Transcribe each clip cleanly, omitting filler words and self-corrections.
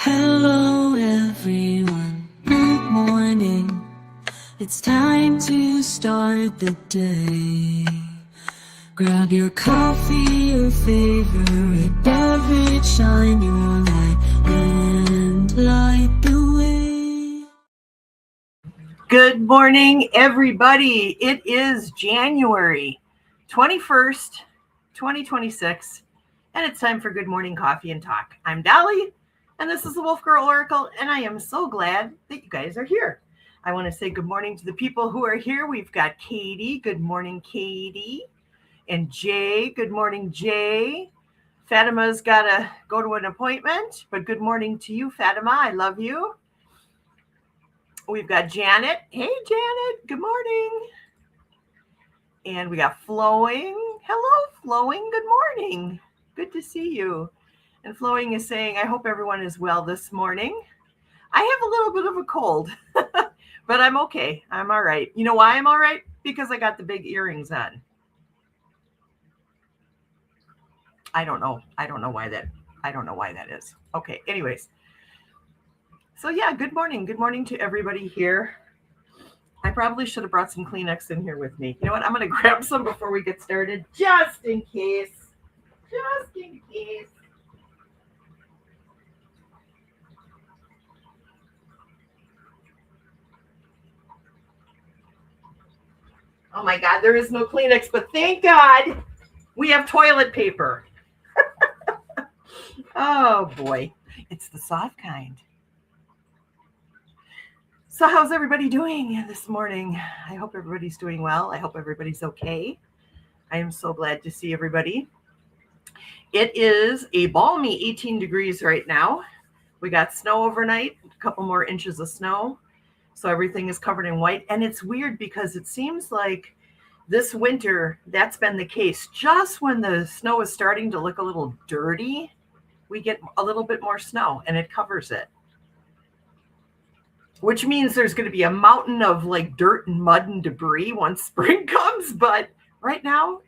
Hello everyone, good morning. It's time to start the day. Grab your coffee, your favorite beverage, shine your light and light the way. Good morning, everybody. It is January 21st, 2026, and it's time for Good Morning Coffee and Talk. I'm Dolly, and this is the Wolf Girl Oracle, and I am so glad that you guys are here. I want to say good morning to the people who are here. We've got Katie. Good morning, Katie. And Jay. Good morning, Jay. Fatima's got to go to an appointment, but good morning to you, Fatima. I love you. We've got Janet. Hey, Janet. Good morning. And we got Flowing. Hello, Flowing. Good morning. Good to see you. And Flowing is saying, I hope everyone is well this morning. I have a little bit of a cold, but I'm okay. I'm all right. You know why I'm all right? Because I got the big earrings on. I don't know why that is. Okay. Anyways. So yeah, good morning. Good morning to everybody here. I probably should have brought some Kleenex in here with me. You know what? I'm going to grab some before we get started, just in case. Just in case. Oh my God, there is no Kleenex, but thank God we have toilet paper. Oh boy, it's the soft kind. So how's everybody doing this morning? I hope everybody's doing well. I hope everybody's okay. I am so glad to see everybody. It is a balmy 18 degrees right now. We got snow overnight, a couple more inches of snow. So everything is covered in white. And it's weird because it seems like this winter, that's been the case. Just when the snow is starting to look a little dirty, we get a little bit more snow and it covers it. Which means there's going to be a mountain of like dirt and mud and debris once spring comes. But right now,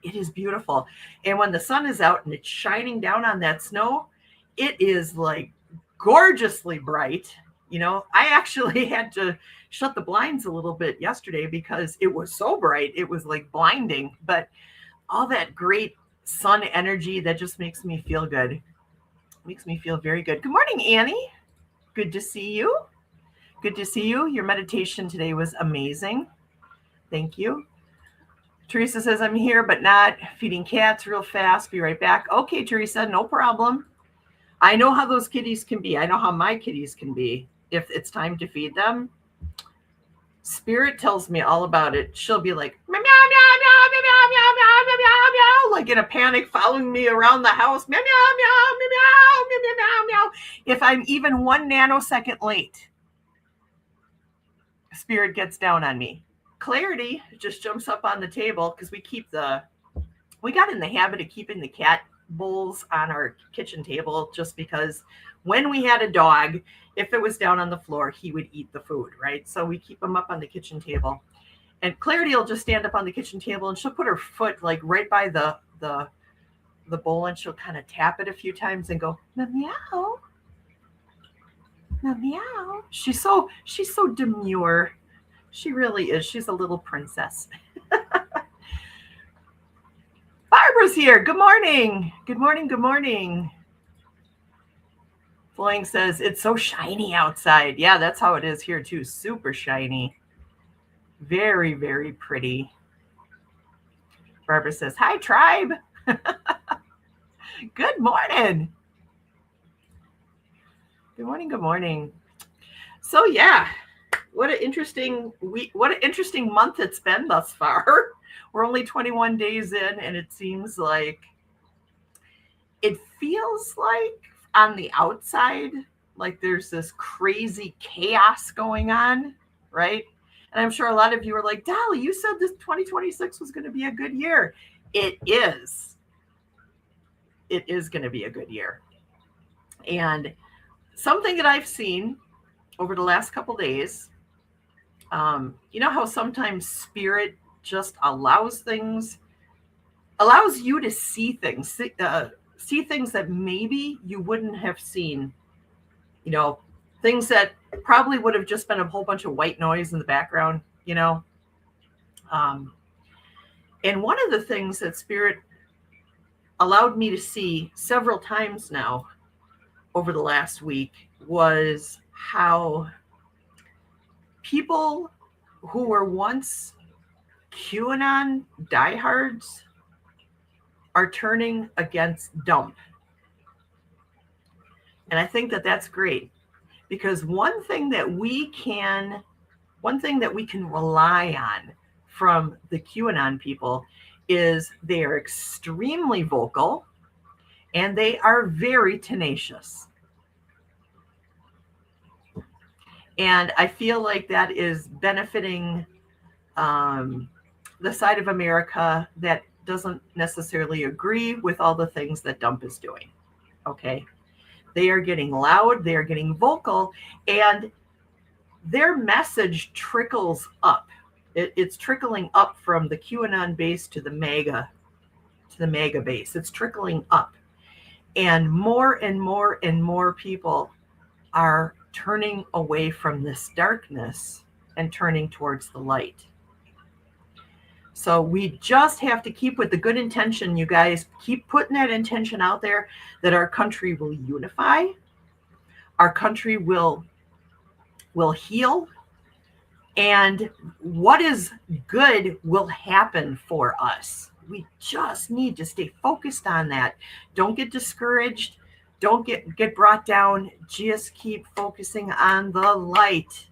it is beautiful. And when the sun is out and it's shining down on that snow, it is like gorgeously bright. You know, I actually had to shut the blinds a little bit yesterday because it was so bright. It was like blinding, but all that great sun energy that just makes me feel good. Makes me feel very good. Good morning, Annie. Good to see you. Good to see you. Your meditation today was amazing. Thank you. Teresa says, I'm here, but not feeding cats real fast. Be right back. Okay, Teresa, no problem. I know how those kitties can be. I know how my kitties can be. If it's time to feed them, Spirit tells me all about it. She'll be like, meow, meow, meow, meow, meow, meow, meow, meow, meow, meow, like in a panic, following me around the house. Meow, meow, meow, meow, meow, meow, meow, meow. If I'm even 1 nanosecond late, Spirit gets down on me. Clarity just jumps up on the table because we got in the habit of keeping the cat bowls on our kitchen table just because when we had a dog, if it was down on the floor, he would eat the food, right? So we keep them up on the kitchen table. And Clarity will just stand up on the kitchen table and she'll put her foot like right by the bowl and she'll kind of tap it a few times and go, meow, meow. She's so demure. She really is. She's a little princess. Barbara's here. Good morning. Good morning. Good morning. Flowing says, it's so shiny outside. Yeah, that's how it is here too. Super shiny. Very, very pretty. Barbara says, hi, tribe. Good morning. Good morning. Good morning. So yeah, what an interesting week. What an interesting month it's been thus far. We're only 21 days in, and it seems like it feels like on the outside, like there's this crazy chaos going on, right? And I'm sure a lot of you are like, Dolly, you said this 2026 was going to be a good year. It is. It is going to be a good year. And something that I've seen over the last couple days, you know how sometimes Spirit just allows you to see things that maybe you wouldn't have seen things that probably would have just been a whole bunch of white noise in the background, And one of the things that Spirit allowed me to see several times now over the last week was how people who were once QAnon diehards are turning against dump. And I think that that's great, because one thing that we can rely on from the QAnon people is they are extremely vocal and they are very tenacious. And I feel like that is benefiting the side of America that doesn't necessarily agree with all the things that Dump is doing. Okay. They are getting loud, they are getting vocal, and their message trickles up. It's trickling up from the QAnon base to the MAGA base. It's trickling up. And more people are turning away from this darkness and turning towards the light. So we just have to keep with the good intention, you guys. Keep putting that intention out there that our country will unify. Our country will heal. And what is good will happen for us. We just need to stay focused on that. Don't get discouraged. Don't get brought down. Just keep focusing on the light.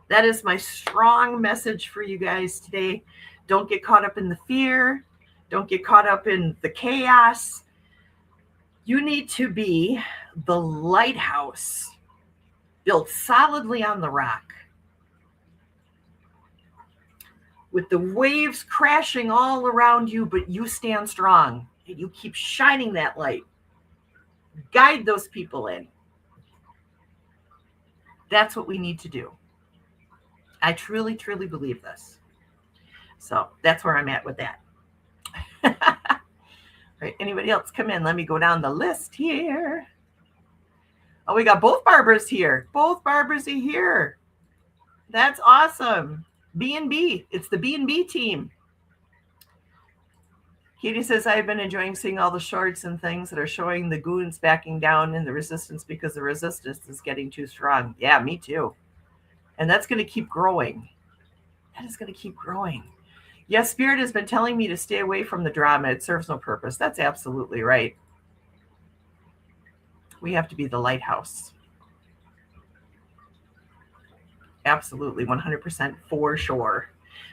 That is my strong message for you guys today. Don't get caught up in the fear. Don't get caught up in the chaos. You need to be the lighthouse built solidly on the rock, with the waves crashing all around you, but you stand strong and you keep shining that light. Guide those people in. That's what we need to do. I truly, truly believe this. So that's where I'm at with that. All right, anybody else come in? Let me go down the list here. Oh, we got both Barbaras here. Both Barbaras are here. That's awesome. B&B. It's the B&B team. Katie says, I've been enjoying seeing all the shorts and things that are showing the goons backing down in the resistance because the resistance is getting too strong. Yeah, me too. And that's going to keep growing. That is going to keep growing. Yes, Spirit has been telling me to stay away from the drama. It serves no purpose. That's absolutely right. We have to be the lighthouse. Absolutely, 100% for sure.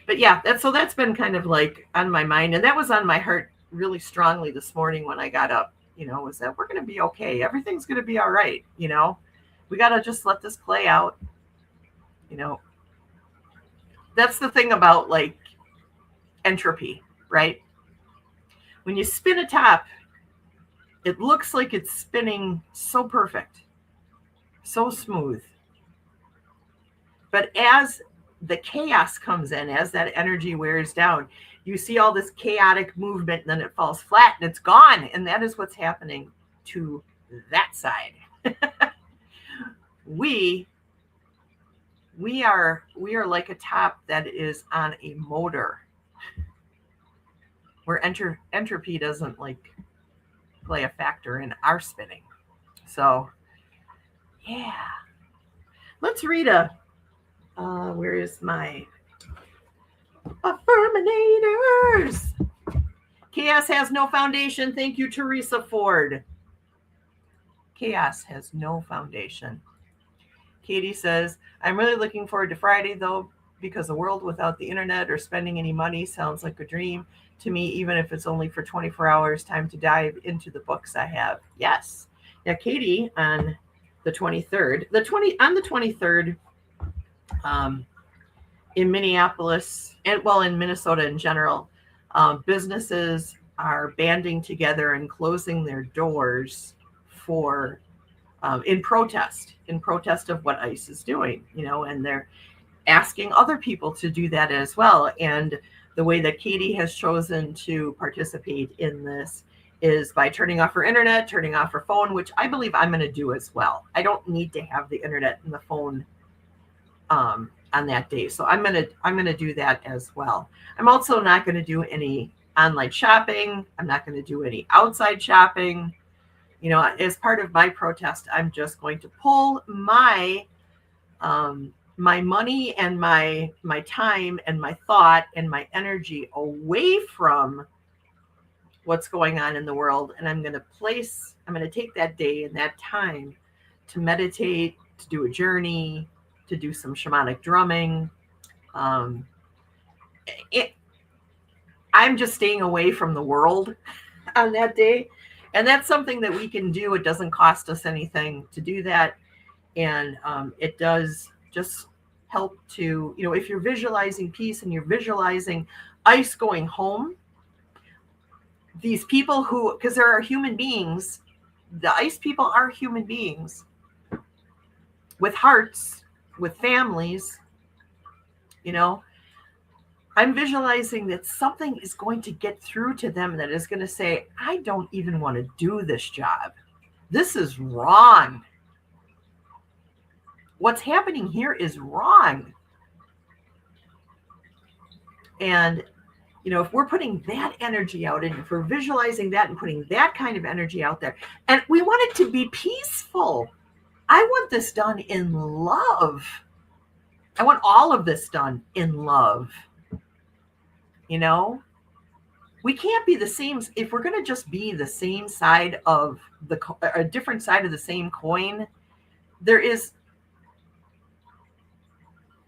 But yeah, that's been kind of like on my mind. And that was on my heart really strongly this morning when I got up, was that we're going to be okay. Everything's going to be all right. We got to just let this play out. That's the thing about like entropy, right? When you spin a top, it looks like it's spinning so perfect, so smooth. But as the chaos comes in, as that energy wears down, you see all this chaotic movement, and then it falls flat and it's gone. And that is what's happening to that side. We are like a top that is on a motor, where entropy doesn't like play a factor in our spinning. So yeah, let's read where is my affirminators? Chaos has no foundation. Thank you, Teresa Ford. Chaos has no foundation. Katie says, I'm really looking forward to Friday, though, because a world without the internet or spending any money sounds like a dream to me, even if it's only for 24 hours. Time to dive into the books I have. Yes. Yeah, Katie, on the 23rd, on the 23rd, in Minneapolis, and well, in Minnesota in general, businesses are banding together and closing their doors for in protest of what ICE is doing, and they're asking other people to do that as well. And the way that Katie has chosen to participate in this is by turning off her internet, turning off her phone, which I believe I'm going to do as well. I don't need to have the internet and the phone on that day. So I'm going to do that as well. I'm also not going to do any online shopping. I'm not going to do any outside shopping. You know, as part of my protest, I'm just going to pull my my money and my time and my thought and my energy away from what's going on in the world. And I'm going to take that day and that time to meditate, to do a journey, to do some shamanic drumming. I'm just staying away from the world on that day. And that's something that we can do. It doesn't cost us anything to do that. And it does just help to, you know, if you're visualizing peace and you're visualizing ice going home, these people who, because there are human beings, the ice people are human beings with hearts, with families, you know, I'm visualizing that something is going to get through to them that is going to say, I don't even want to do this job. This is wrong. What's happening here is wrong. And, you know, if we're putting that energy out and if we're visualizing that and putting that kind of energy out there, and we want it to be peaceful. I want this done in love. I want all of this done in love. You know, we can't be the same. If we're going to just be the same side of a different side of the same coin, there is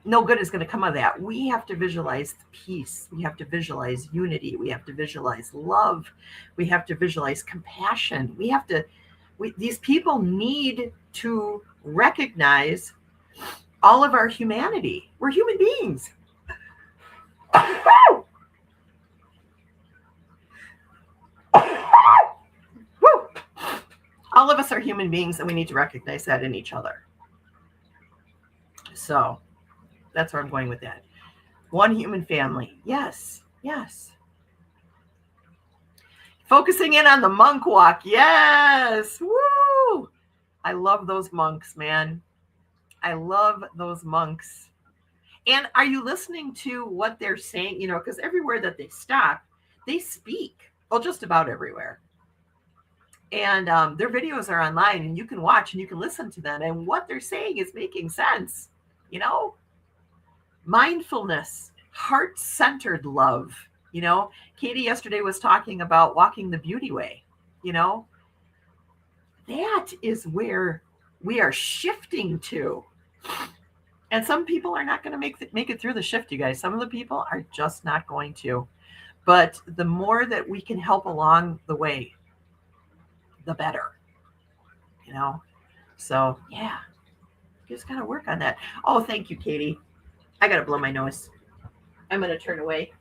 no good is going to come of that. We have to visualize peace. We have to visualize unity. We have to visualize love. We have to visualize compassion. These people need to recognize all of our humanity. We're human beings. All of us are human beings, and we need to recognize that in each other. So that's where I'm going with that. One human family. Yes, yes. Focusing in on the monk walk. Yes. Woo! I love those monks, man. I love those monks. And are you listening to what they're saying? You know, because everywhere that they stop, they speak. Well, just about everywhere. And their videos are online, and you can watch and you can listen to them. And what they're saying is making sense. You know, mindfulness, heart-centered love. You know, Katie yesterday was talking about walking the beauty way. You know, that is where we are shifting to. And some people are not going to make it through the shift, you guys. Some of the people are just not going to. But the more that we can help along the way, the better. You know? So, yeah. Just got to work on that. Oh, thank you, Katie. I got to blow my nose. I'm going to turn away.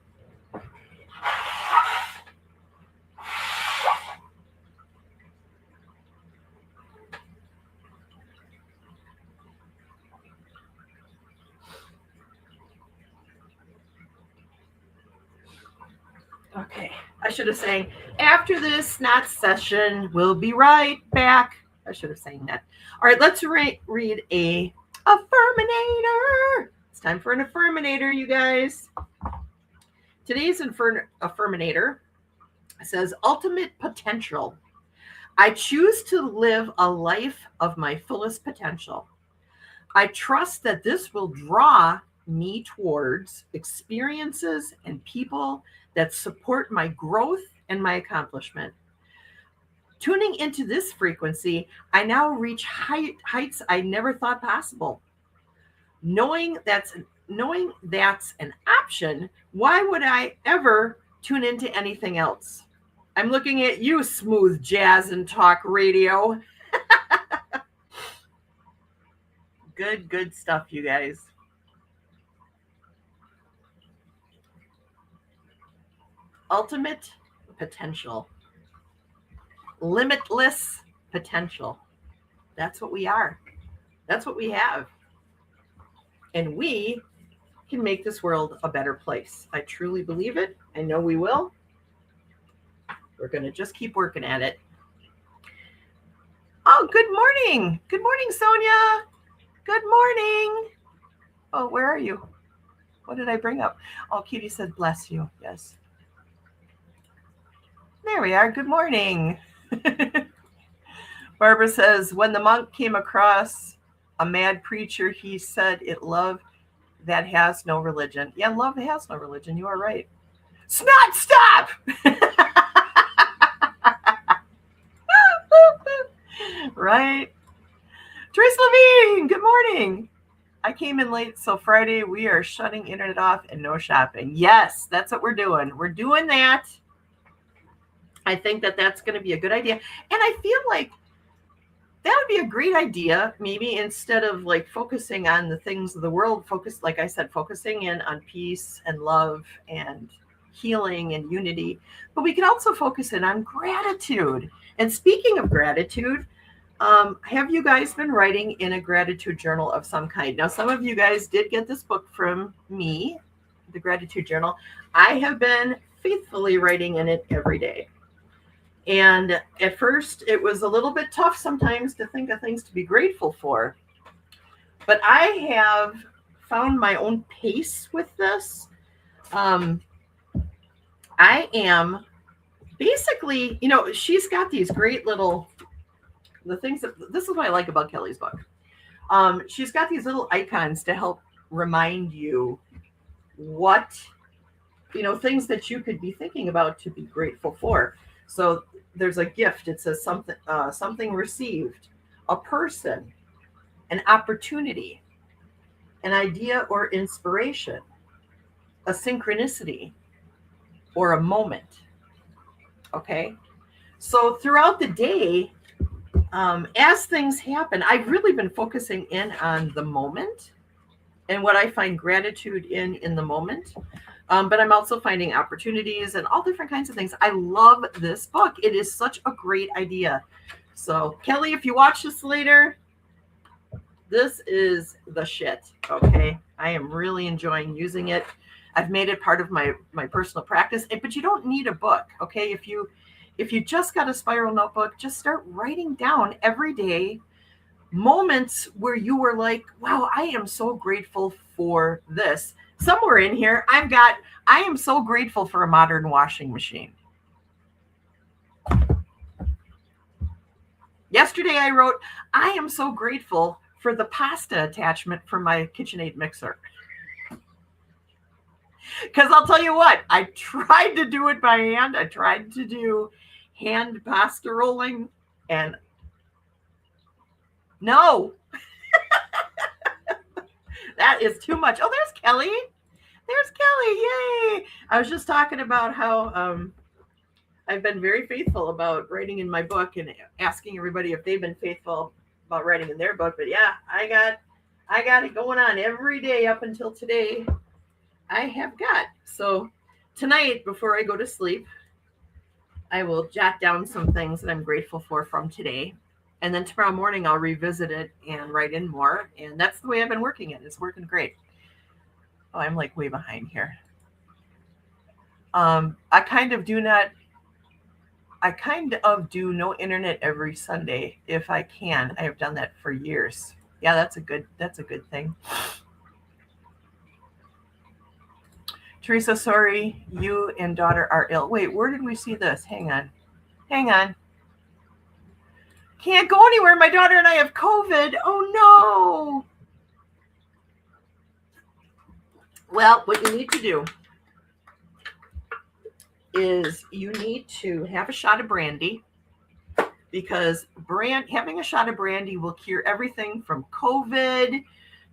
Okay, I should have sang, after this snot session, we'll be right back. I should have sang that. All right, let's read a affirminator. It's time for an affirminator, you guys. Today's affirminator says, ultimate potential. I choose to live a life of my fullest potential. I trust that this will draw me towards experiences and people that support my growth and my accomplishment. Tuning into this frequency, I now reach heights I never thought possible. Knowing that's an option, why would I ever tune into anything else? I'm looking at you, smooth jazz and talk radio. Good stuff, you guys. Ultimate potential. Limitless potential. That's what we are. That's what we have. And we can make this world a better place. I truly believe it. I know we will. We're going to just keep working at it. Oh, good morning. Good morning, Sonia. Good morning. Oh, where are you? What did I bring up? Oh, Kitty said, bless you. Yes. There we are. Good morning. Barbara says, when the monk came across a mad preacher, he said it love that has no religion. Yeah, love has no religion. You are right. Snot, stop! Right? Trace Levine, good morning. I came in late, so Friday we are shutting internet off and no shopping. Yes, that's what we're doing. We're doing that. I think that that's going to be a good idea. And I feel like that would be a great idea. Maybe instead of like focusing on the things of the world, like I said, focusing in on peace and love and healing and unity. But we can also focus in on gratitude. And speaking of gratitude, have you guys been writing in a gratitude journal of some kind? Now, some of you guys did get this book from me, the Gratitude Journal. I have been faithfully writing in it every day. And at first, it was a little bit tough sometimes to think of things to be grateful for. But I have found my own pace with this. I am basically, she's got these great little, this is what I like about Kelly's book. She's got these little icons to help remind you what, things that you could be thinking about to be grateful for. So there's a gift. It says something received, a person, an opportunity, an idea or inspiration, a synchronicity, or a moment. Okay. So throughout the day, as things happen, I've really been focusing in on the moment and what I find gratitude in the moment. But I'm also finding opportunities and all different kinds of things. I love this book. It is such a great idea. So Kelly, if you watch this later, this is the shit. Okay. I am really enjoying using it. I've made it part of my personal practice, but you don't need a book. Okay. If you just got a spiral notebook, just start writing down every day moments where you were like, wow, I am so grateful for this. Somewhere in here, I am so grateful for a modern washing machine. Yesterday I wrote, I am so grateful for the pasta attachment for my KitchenAid mixer. Because I'll tell you what, I tried to do it by hand. I tried to do hand pasta rolling, and no. That is too much. Oh, there's Kelly. There's Kelly. Yay. I was just talking about how I've been very faithful about writing in my book and asking everybody if they've been faithful about writing in their book. But yeah, I got it going on every day up until today. I have got. So tonight, before I go to sleep, I will jot down some things that I'm grateful for from today. And then tomorrow morning, I'll revisit it and write in more. And that's the way I've been working it. It's working great. Oh, I'm like way behind here. I kind of do no internet every Sunday if I can. I have done that for years. Yeah, that's a good thing. Teresa, sorry, you and daughter are ill. Wait, where did we see this? Hang on. Can't go anywhere. My daughter and I have COVID. Oh, no. Well, what you need to do is you need to have a shot of brandy, because having a shot of brandy will cure everything from COVID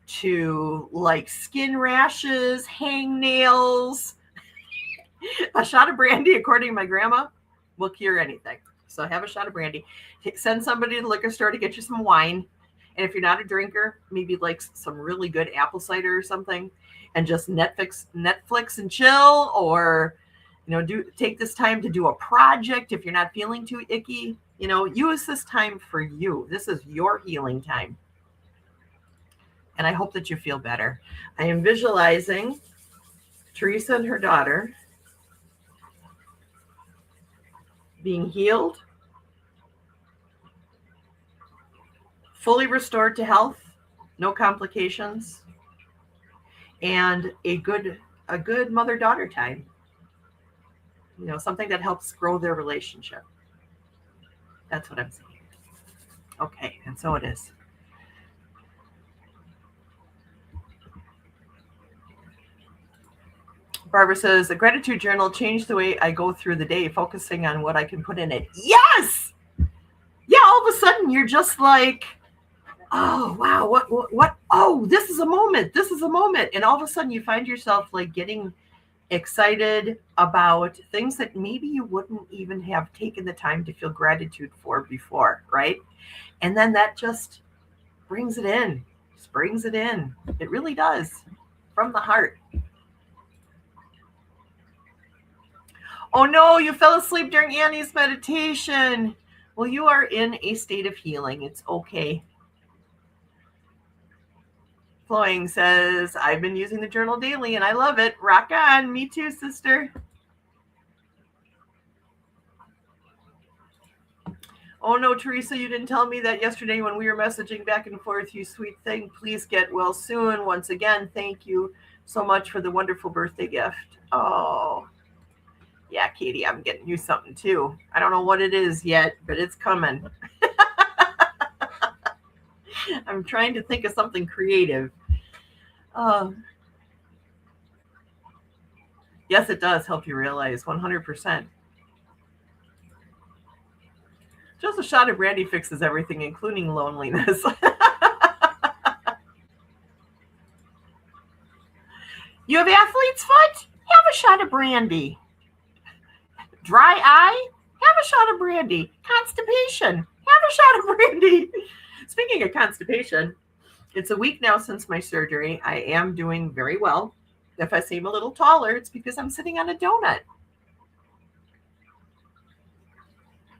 to like skin rashes, hangnails. A shot of brandy, according to my grandma, will cure anything. So have a shot of brandy. Send somebody to the liquor store to get you some wine. And if you're not a drinker, maybe like some really good apple cider or something, and just Netflix and chill, or take this time to do a project if you're not feeling too icky. Use this time for you. This is your healing time. And I hope that you feel better. I am visualizing Teresa and her daughter being healed, fully restored to health, no complications, and a good mother-daughter time. Something that helps grow their relationship. That's what I'm saying. Okay, and so it is. Barbara says, the gratitude journal changed the way I go through the day, focusing on what I can put in it. Yes! Yeah, all of a sudden you're just like, oh, wow, what? Oh, this is a moment. This is a moment. And all of a sudden you find yourself like getting excited about things that maybe you wouldn't even have taken the time to feel gratitude for before, right? And then that just brings it in. Just brings it in. It really does. From the heart. Oh no, you fell asleep during Annie's meditation. Well, you are in a state of healing. It's okay. Flowing says, I've been using the journal daily and I love it. Rock on. Me too, sister. Oh no, Teresa, you didn't tell me that yesterday when we were messaging back and forth. You sweet thing. Please get well soon. Once again, thank you so much for the wonderful birthday gift. Oh, yeah, Katie, I'm getting you something too. I don't know what it is yet, but it's coming. I'm trying to think of something creative. Yes, it does help you realize 100%. Just a shot of brandy fixes everything, including loneliness. You have athlete's foot? Have a shot of brandy. Dry eye? Have a shot of brandy. Constipation? Have a shot of brandy. Speaking of constipation, it's a week now since my surgery. I am doing very well. If I seem a little taller, it's because I'm sitting on a donut.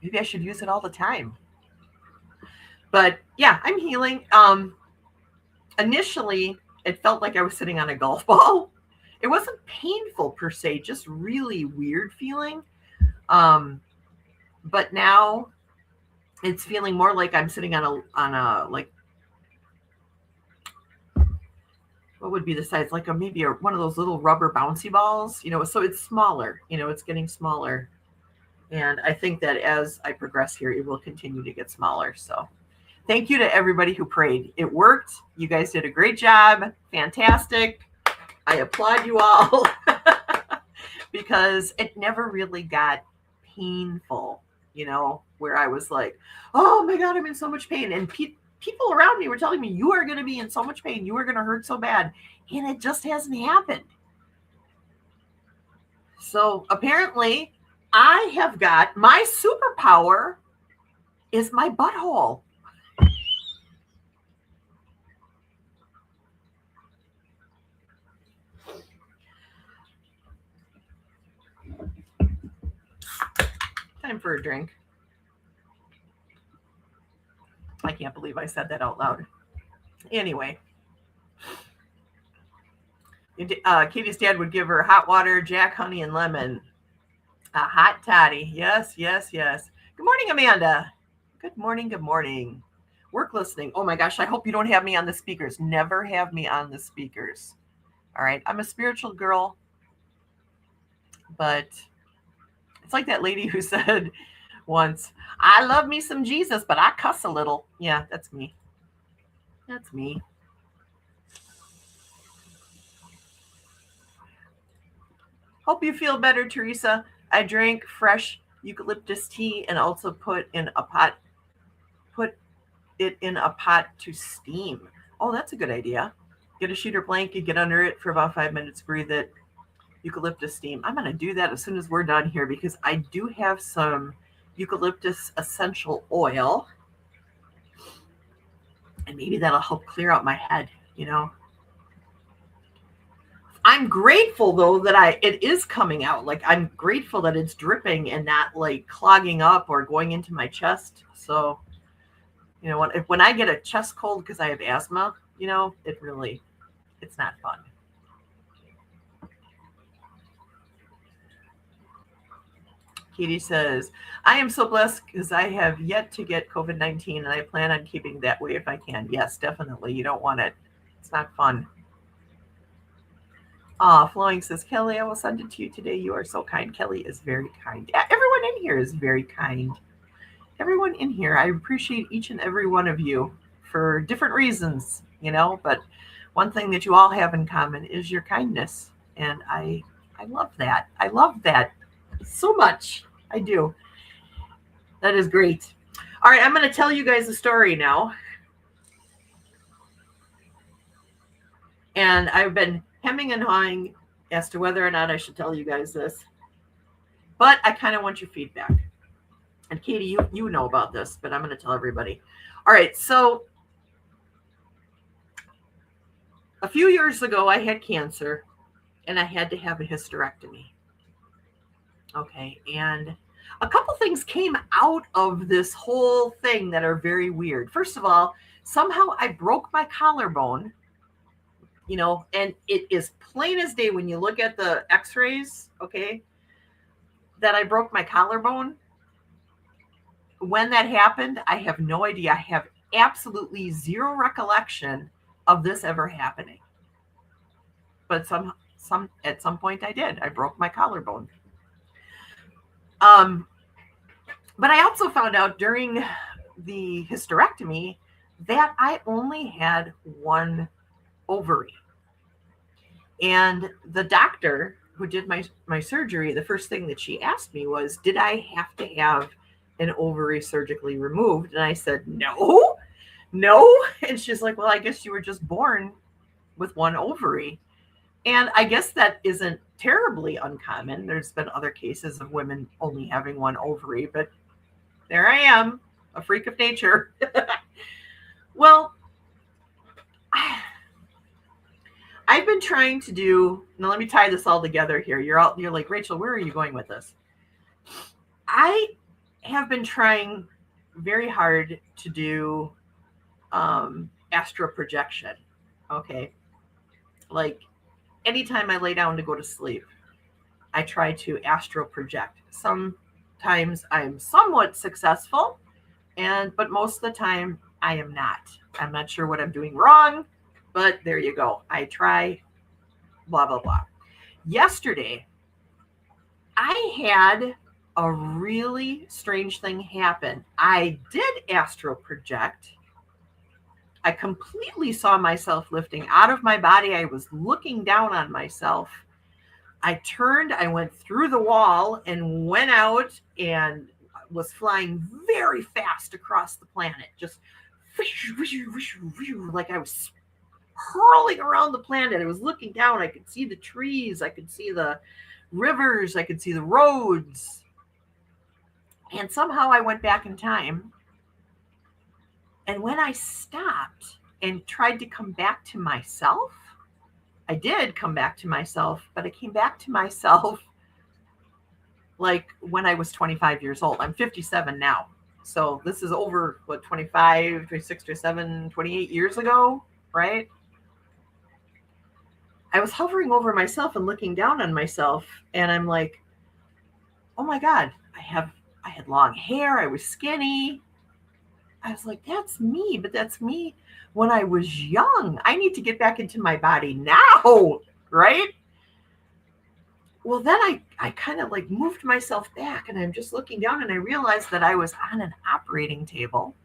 Maybe I should use it all the time. But yeah, I'm healing. Initially, it felt like I was sitting on a golf ball. It wasn't painful per se, just really weird feeling. But now it's feeling more like I'm sitting on a like, what would be the size? Like maybe one of those little rubber bouncy balls, so it's smaller, it's getting smaller. And I think that as I progress here, it will continue to get smaller. So thank you to everybody who prayed. It worked. You guys did a great job. Fantastic. I applaud you all because it never really got painful, where I was like, oh my God, I'm in so much pain. And people around me were telling me, you are going to be in so much pain. You are going to hurt so bad. And it just hasn't happened. So apparently I have got my superpower is my butthole. Time for a drink. I can't believe I said that out loud. Anyway, Katie's dad would give her hot water, Jack, honey, and lemon. A hot toddy. Yes, yes, yes. Good morning, Amanda. Good morning, good morning. Work listening. Oh my gosh, I hope you don't have me on the speakers. Never have me on the speakers. All right, I'm a spiritual girl, but it's like that lady who said once, I love me some Jesus, but I cuss a little. Yeah, that's me. That's me. Hope you feel better, Teresa. I drank fresh eucalyptus tea and also put it in a pot to steam. Oh, that's a good idea. Get a sheet or blanket, get under it for about 5 minutes, breathe it. Eucalyptus steam. I'm going to do that as soon as we're done here because I do have some eucalyptus essential oil. And maybe that'll help clear out my head, I'm grateful though that it is coming out. Like I'm grateful that it's dripping and not like clogging up or going into my chest. So, when I get a chest cold because I have asthma, it's not fun. Katie says, I am so blessed because I have yet to get COVID-19 and I plan on keeping that way if I can. Yes, definitely. You don't want it. It's not fun. Flowing says, Kelly, I will send it to you today. You are so kind. Kelly is very kind. Everyone in here is very kind. Everyone in here, I appreciate each and every one of you for different reasons, but one thing that you all have in common is your kindness. And I love that. I love that so much. I do. That is great. All right, I'm going to tell you guys a story now. And I've been hemming and hawing as to whether or not I should tell you guys this. But I kind of want your feedback. And Katie, you know about this, but I'm going to tell everybody. All right, so a few years ago, I had cancer, and I had to have a hysterectomy. Okay, and a couple things came out of this whole thing that are very weird. First of all, somehow I broke my collarbone, and it is plain as day when you look at the x-rays, okay, that I broke my collarbone. When that happened, I have no idea. I have absolutely zero recollection of this ever happening. But at some point I did. I broke my collarbone. But I also found out during the hysterectomy that I only had one ovary. And the doctor who did my surgery, the first thing that she asked me was, did I have to have an ovary surgically removed? And I said, no. And she's like, well, I guess you were just born with one ovary. And I guess that isn't terribly uncommon. There's been other cases of women only having one ovary, but there I am, a freak of nature. Well, I've been trying to do, now let me tie this all together here. You're like, Rachel, where are you going with this? I have been trying very hard to do astral projection. Okay. Like anytime I lay down to go to sleep, I try to astral project. Sometimes I'm somewhat successful, but most of the time I am not. I'm not sure what I'm doing wrong, but there you go. I try, blah, blah, blah. Yesterday, I had a really strange thing happen. I did astral project. I completely saw myself lifting out of my body. I was looking down on myself. I turned, I went through the wall and went out and was flying very fast across the planet. Just like I was hurling around the planet. I was looking down. I could see the trees. I could see the rivers. I could see the roads. And somehow I went back in time. And when I stopped and tried to come back to myself, I did come back to myself, but I came back to myself like when I was 25 years old. I'm 57 now. So this is over, 25, 26, 27, 28 years ago, right? I was hovering over myself and looking down on myself, and I'm like, oh my God, I had long hair. I was skinny. I was like, that's me, but that's me when I was young. I need to get back into my body now, right? Well, then I kind of like moved myself back, and I'm just looking down, and I realized that I was on an operating table.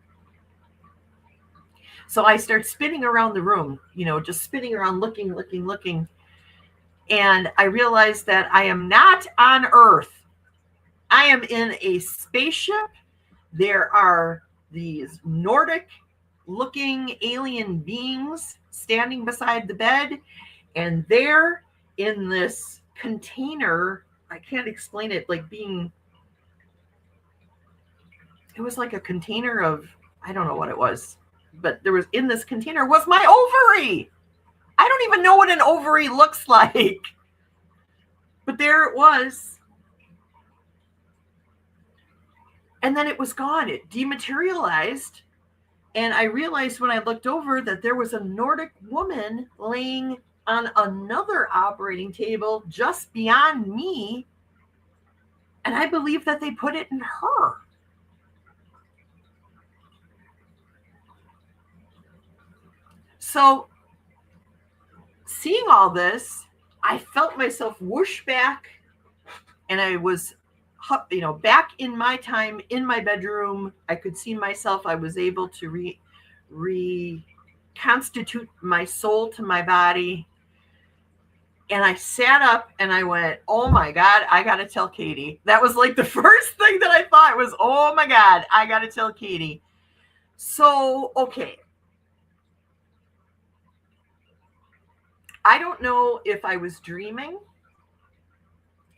So I start spinning around the room, just spinning around, looking. And I realized that I am not on Earth. I am in a spaceship. There are these Nordic looking alien beings standing beside the bed, and they're in this container. I can't explain it, it was like a container of, I don't know what it was, but there was, in this container was my ovary. I don't even know what an ovary looks like, but there it was. And then it was gone. It dematerialized. And I realized when I looked over that there was a Nordic woman laying on another operating table just beyond me. And I believe that they put it in her. So seeing all this, I felt myself whoosh back, and I was, back in my time in my bedroom. I could see myself. I was able to reconstitute my soul to my body. And I sat up and I went, oh my God, I got to tell Katie. That was like the first thing that I thought was, oh my God, I got to tell Katie. So, okay. I don't know if I was dreaming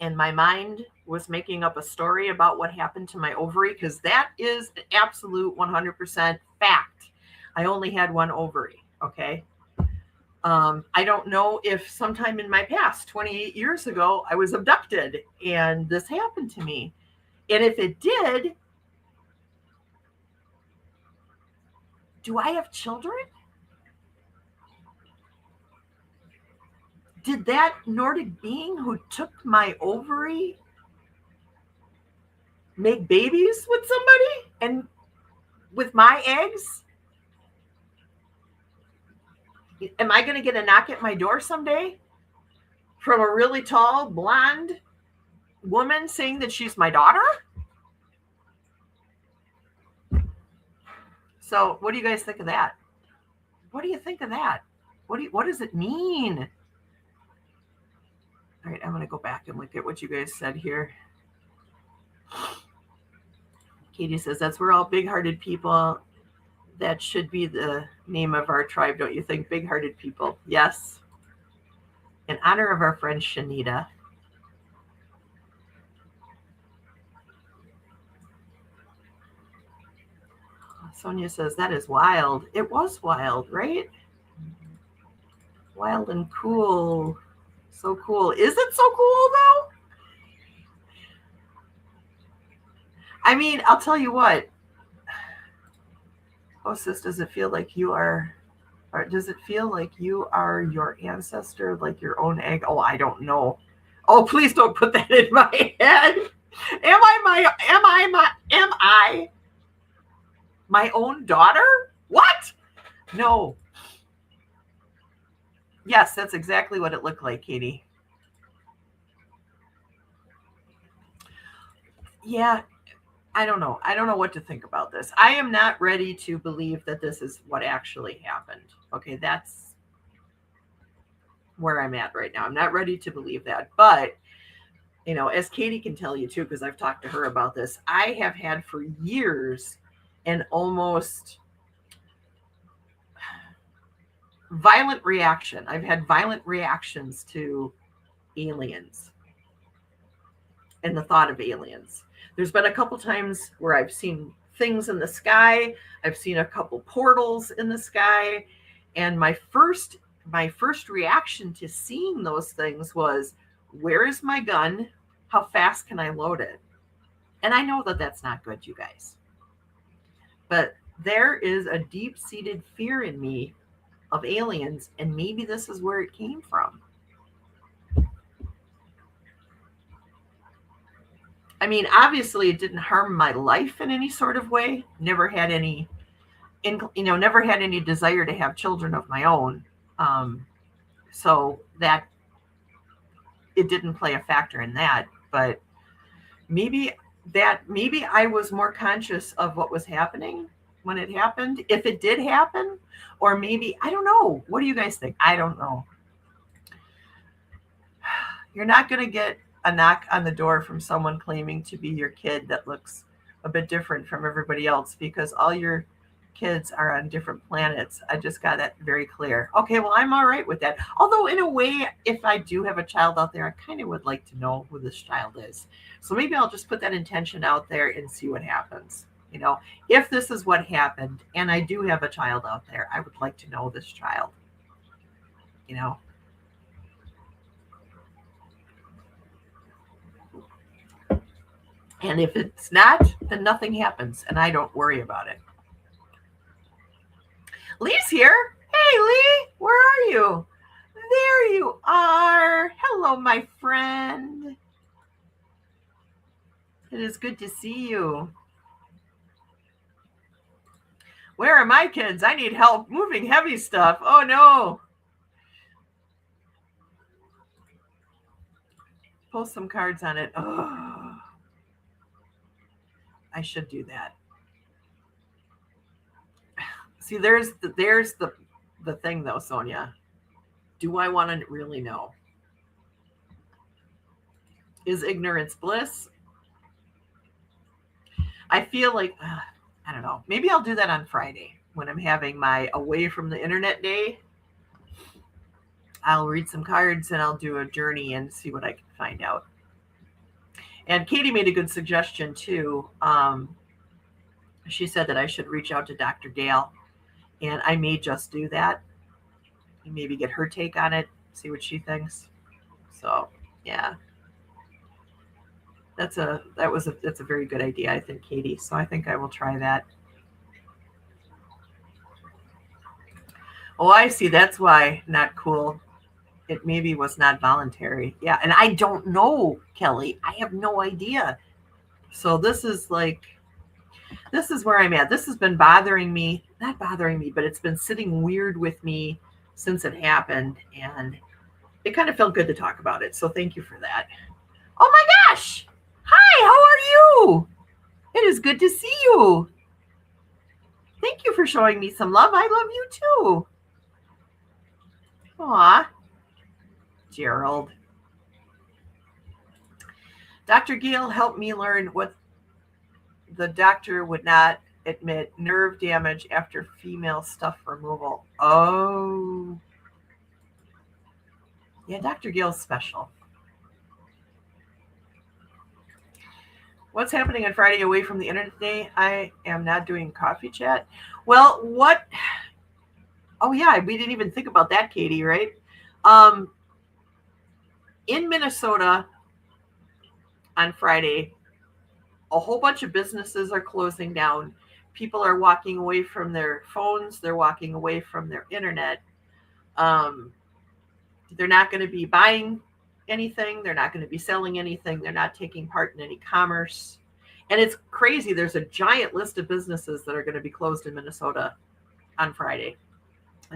and my mind was making up a story about what happened to my ovary, because that is an absolute 100% fact. I only had one ovary, okay? I don't know if sometime in my past, 28 years ago, I was abducted and this happened to me. And if it did, do I have children? Did that Nordic being who took my ovary make babies with somebody and with my eggs? Am I going to get a knock at my door someday from a really tall, blonde woman saying that she's my daughter? So what do you guys think of that? What do you think of that? What does it mean? All right, I'm going to go back and look at what you guys said here. Katie says, that's where all big-hearted people, that should be the name of our tribe, don't you think? Big-hearted people. Yes. In honor of our friend Shanita. Sonia says, that is wild. It was wild, right? Wild and cool. So cool. Is it so cool, though? I mean, I'll tell you what. Oh, sis, does it feel like you are, or does it feel like you are your ancestor, like your own egg? Oh, I don't know. Oh, please don't put that in my head. Am I my own daughter? What? No. Yes, that's exactly what it looked like, Katie. Yeah, I don't know. I don't know what to think about this. I am not ready to believe that this is what actually happened. Okay, that's where I'm at right now. I'm not ready to believe that. But, as Katie can tell you too, because I've talked to her about this, I have had for years an almost violent reaction. I've had violent reactions to aliens and the thought of aliens. There's been a couple times where I've seen things in the sky. I've seen a couple portals in the sky. And my first reaction to seeing those things was, where is my gun? How fast can I load it? And I know that that's not good, you guys. But there is a deep-seated fear in me of aliens, and maybe this is where it came from. I mean, obviously it didn't harm my life in any sort of way. Never had any desire to have children of my own. So that it didn't play a factor in that, but maybe I was more conscious of what was happening when it happened, if it did happen, or maybe, I don't know. What do you guys think? I don't know. You're not going to get a knock on the door from someone claiming to be your kid that looks a bit different from everybody else, because all your kids are on different planets. I just got that very clear. Okay, well, I'm all right with that. Although in a way, if I do have a child out there, I kind of would like to know who this child is. So maybe I'll just put that intention out there and see what happens. If this is what happened and I do have a child out there, I would like to know this child. And if it's not, then nothing happens and I don't worry about it. Lee's here. Hey, Lee, where are you? There you are. Hello, my friend. It is good to see you. Where are my kids? I need help moving heavy stuff. Oh no. Post some cards on it. Oh, I should do that. See, there's the thing though, Sonia. Do I want to really know? Is ignorance bliss? I feel like I don't know. Maybe I'll do that on Friday when I'm having my away from the internet day. I'll read some cards and I'll do a journey and see what I can find out. And Katie made a good suggestion too. She said that I should reach out to Dr. Dale, and I may just do that. And maybe get her take on it, see what she thinks. So yeah, that's a very good idea, I think, Katie. So I think I will try that. Oh, I see. That's why not cool. It maybe was not voluntary. Yeah, and I don't know, Kelly. I have no idea. So this is where I'm at. This has been bothering me. Not bothering me, but it's been sitting weird with me since it happened, and it kind of felt good to talk about it. So thank you for that. Oh my gosh. Hi, how are you? It is good to see you. Thank you for showing me some love. I love you too. Aw, Gerald. Dr. Gale helped me learn what the doctor would not admit: nerve damage after female stuff removal. Oh. Yeah, Dr. Gale's special. What's happening on Friday away from the internet day? I am not doing coffee chat. Well, what? Oh, yeah, we didn't even think about that, Katie, right? In Minnesota on Friday, a whole bunch of businesses are closing down. People are walking away from their phones. They're walking away from their internet. They're not going to be buying anything. They're not going to be selling anything. They're not taking part in any commerce. And it's crazy. There's a giant list of businesses that are going to be closed in Minnesota on Friday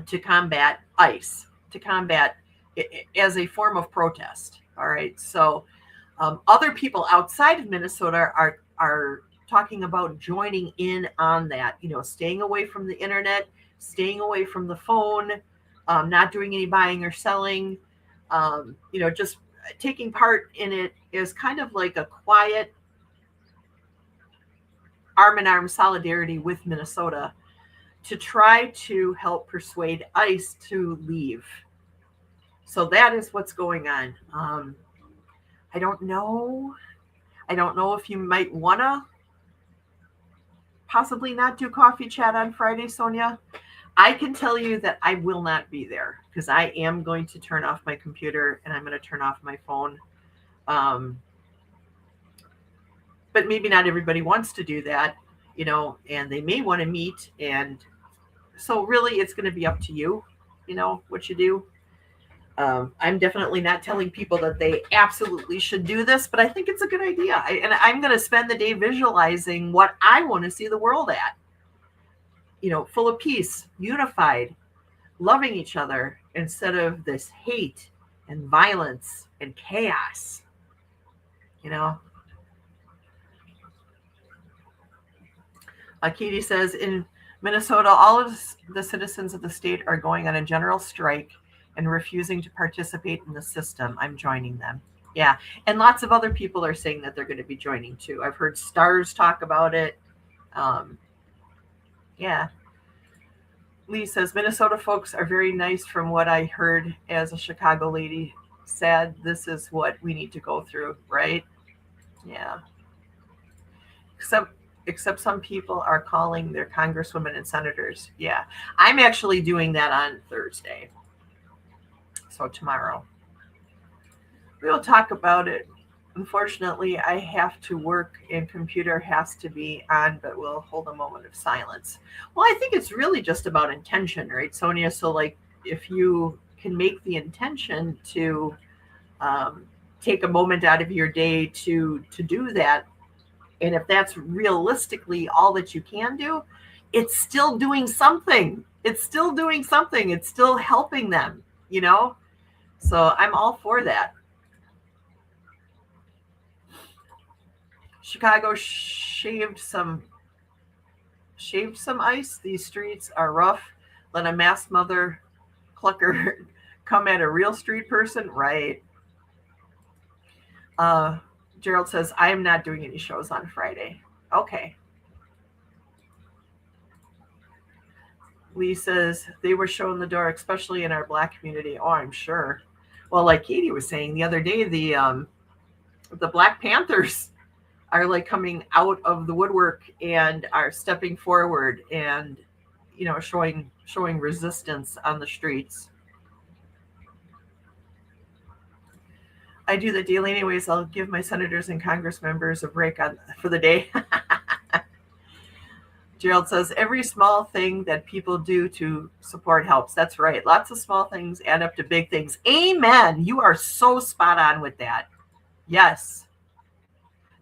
to combat ICE, to combat it as a form of protest. All right. So other people outside of Minnesota are talking about joining in on that, staying away from the internet, staying away from the phone, not doing any buying or selling, just taking part in it is kind of like a quiet arm-in-arm solidarity with Minnesota to try to help persuade ICE to leave. So that is what's going on. I don't know. I don't know if you might want to possibly not do coffee chat on Friday, Sonia. I can tell you that I will not be there because I am going to turn off my computer and I'm going to turn off my phone. But maybe not everybody wants to do that, and they may want to meet. And so really it's going to be up to you, what you do. I'm definitely not telling people that they absolutely should do this, but I think it's a good idea. And I'm going to spend the day visualizing what I want to see the world at. Full of peace, unified, loving each other instead of this hate and violence and chaos. Katie says, in Minnesota, all of the citizens of the state are going on a general strike and refusing to participate in the system. I'm joining them. Yeah. And lots of other people are saying that they're going to be joining too. I've heard stars talk about it. Yeah. Lee says, Minnesota folks are very nice from what I heard as a Chicago lady said. This is what we need to go through, right? Yeah. Except some people are calling their congresswomen and senators. Yeah. I'm actually doing that on Thursday. So tomorrow. We'll talk about it. Unfortunately, I have to work and computer has to be on, but we'll hold a moment of silence. Well, I think it's really just about intention, right, Sonia? So like if you can make the intention to take a moment out of your day to do that, And if that's realistically all that you can do, it's still doing something. It's still doing something. It's still helping them, you know? So I'm all for that. Chicago shaved some ice. These streets are rough. Let a masked mother clucker come at a real street person. Right. Gerald says, I am not doing any shows on Friday. Okay. Lee says, they were showing the door, especially in our Black community. Oh, I'm sure. Well, like Katie was saying the other day, the Black Panthers are like coming out of the woodwork and are stepping forward and, you know, showing resistance on the streets. I do that daily anyways. I'll give my senators and Congress members a break for the day. Gerald says, every small thing that people do to support helps. That's right. Lots of small things add up to big things. Amen. You are so spot on with that. Yes.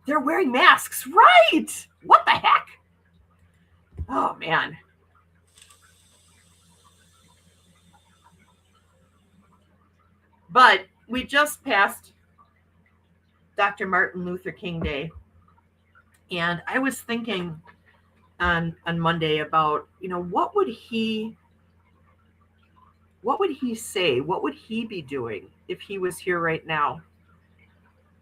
They're wearing masks. Right. What the heck? Oh, man. But we just passed Dr. Martin Luther King Day. And I was thinking on Monday about, you know, what would he say? What would he be doing if he was here right now?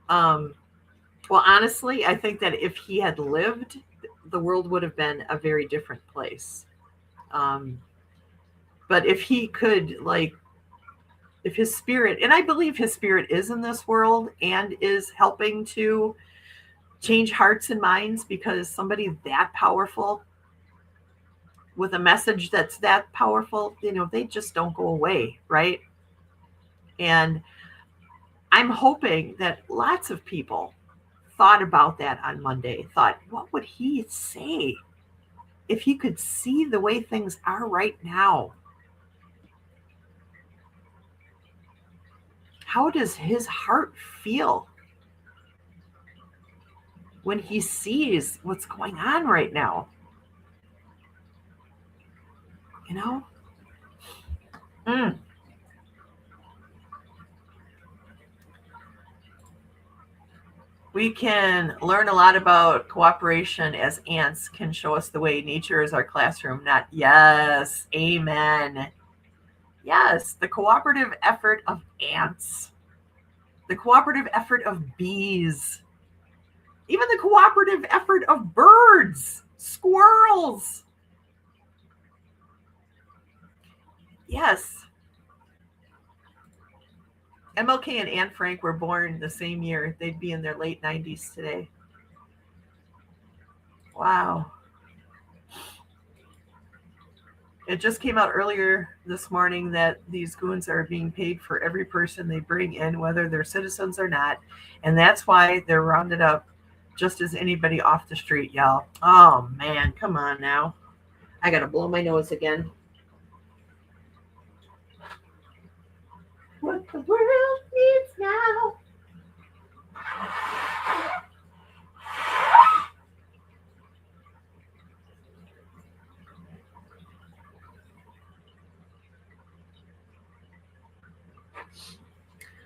Well, honestly, I think that if he had lived, the world would have been a very different place. But if he could, like, if his spirit, and I believe his spirit is in this world and is helping to change hearts and minds, because somebody that powerful with a message that's that powerful, you know, they just don't go away, right? And I'm hoping that lots of people thought about that on Monday, thought, what would he say if he could see the way things are right now? How does his heart feel when he sees what's going on right now? You know? We can learn a lot about cooperation as ants can show us the way. Nature is our classroom, not. Yes, amen. Yes, the cooperative effort of ants, the cooperative effort of bees, even the cooperative effort of birds, squirrels. Yes. MLK and Anne Frank were born the same year. They'd be in their late 90s today. Wow. It just came out earlier this morning that these goons are being paid for every person they bring in, whether they're citizens or not. And that's why they're rounded up just as anybody off the street, y'all. Oh, man. Come on now. I got to blow my nose again. What the world needs now.